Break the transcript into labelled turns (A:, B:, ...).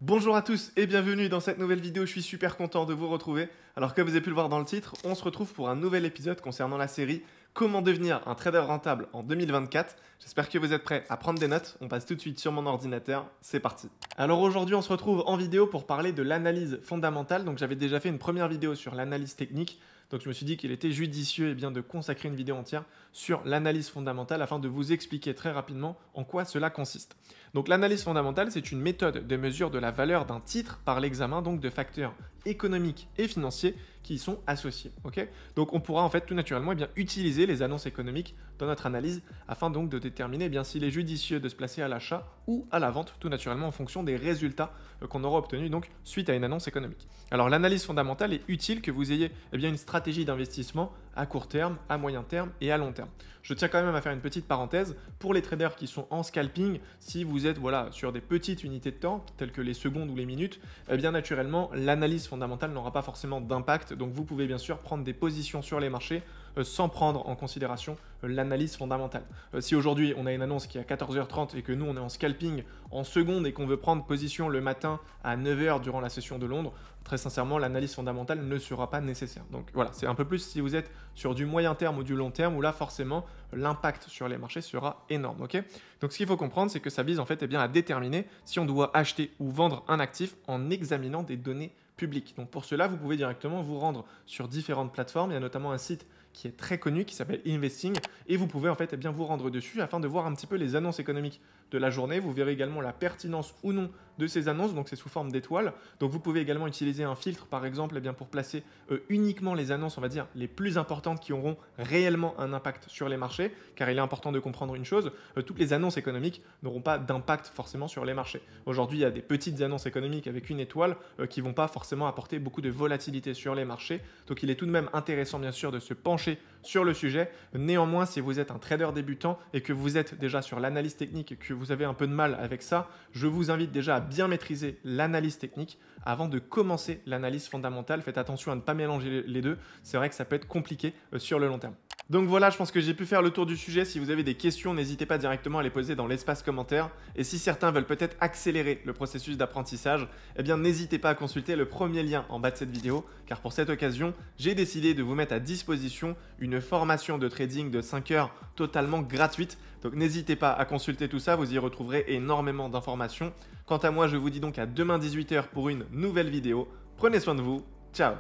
A: Bonjour à tous et bienvenue dans cette nouvelle vidéo, je suis super content de vous retrouver. Alors comme vous avez pu le voir dans le titre, on se retrouve pour un nouvel épisode concernant la série Comment devenir un trader rentable en 2024. J'espère que vous êtes prêts à prendre des notes, on passe tout de suite sur mon ordinateur, c'est parti. Alors aujourd'hui on se retrouve en vidéo pour parler de l'analyse fondamentale. Donc j'avais déjà fait une première vidéo sur l'analyse technique, donc je me suis dit qu'il était judicieux de consacrer une vidéo entière sur l'analyse fondamentale afin de vous expliquer très rapidement en quoi cela consiste. Donc l'analyse fondamentale, c'est une méthode de mesure de la valeur d'un titre par l'examen donc de facteurs économiques et financiers qui y sont associés. Donc on pourra en fait tout naturellement utiliser les annonces économiques dans notre analyse afin donc de déterminer s'il est judicieux de se placer à l'achat ou à la vente, tout naturellement en fonction des résultats qu'on aura obtenus donc suite à une annonce économique. Alors l'analyse fondamentale est utile que vous ayez une stratégie d'investissement à court terme, à moyen terme et à long terme. Je tiens quand même à faire une petite parenthèse pour les traders qui sont en scalping. Si vous êtes sur des petites unités de temps telles que les secondes ou les minutes, naturellement l'analyse fondamentale n'aura pas forcément d'impact. Donc vous pouvez bien sûr prendre des positions sur les marchés sans prendre en considération l'analyse fondamentale. Si aujourd'hui on a une annonce qui est à 14h30 et que nous on est en scalping en secondes et qu'on veut prendre position le matin à 9h durant la session de Londres, très sincèrement l'analyse fondamentale ne sera pas nécessaire. Donc voilà, c'est un peu plus si vous êtes sur du moyen terme ou du long terme où là forcément l'impact sur les marchés sera énorme. Donc ce qu'il faut comprendre, c'est que ça vise en fait à déterminer si on doit acheter ou vendre un actif en examinant des données publiques. Donc pour cela, vous pouvez directement vous rendre sur différentes plateformes. Il y a notamment un site qui est très connu, qui s'appelle Investing, et vous pouvez en fait vous rendre dessus afin de voir un petit peu les annonces économiques de la journée. Vous verrez également la pertinence ou non de ces annonces, donc c'est sous forme d'étoiles. Donc vous pouvez également utiliser un filtre par exemple pour placer uniquement les annonces, on va dire, les plus importantes qui auront réellement un impact sur les marchés, car il est important de comprendre une chose, toutes les annonces économiques n'auront pas d'impact forcément sur les marchés. Aujourd'hui, il y a des petites annonces économiques avec une étoile qui ne vont pas forcément apporter beaucoup de volatilité sur les marchés, donc il est tout de même intéressant bien sûr de se pencher sur le sujet. Néanmoins, si vous êtes un trader débutant et que vous êtes déjà sur l'analyse technique et que vous avez un peu de mal avec ça, je vous invite déjà à bien maîtriser l'analyse technique avant de commencer l'analyse fondamentale. Faites attention à ne pas mélanger les deux, c'est vrai que ça peut être compliqué sur le long terme. Donc voilà, je pense que j'ai pu faire le tour du sujet. Si vous avez des questions, n'hésitez pas directement à les poser dans l'espace commentaire. Et si certains veulent peut-être accélérer le processus d'apprentissage, n'hésitez pas à consulter le premier lien en bas de cette vidéo, car pour cette occasion, j'ai décidé de vous mettre à disposition une formation de trading de 5 heures totalement gratuite. Donc n'hésitez pas à consulter tout ça, vous y retrouverez énormément d'informations. Quant à moi, je vous dis donc à demain 18 h pour une nouvelle vidéo. Prenez soin de vous, ciao!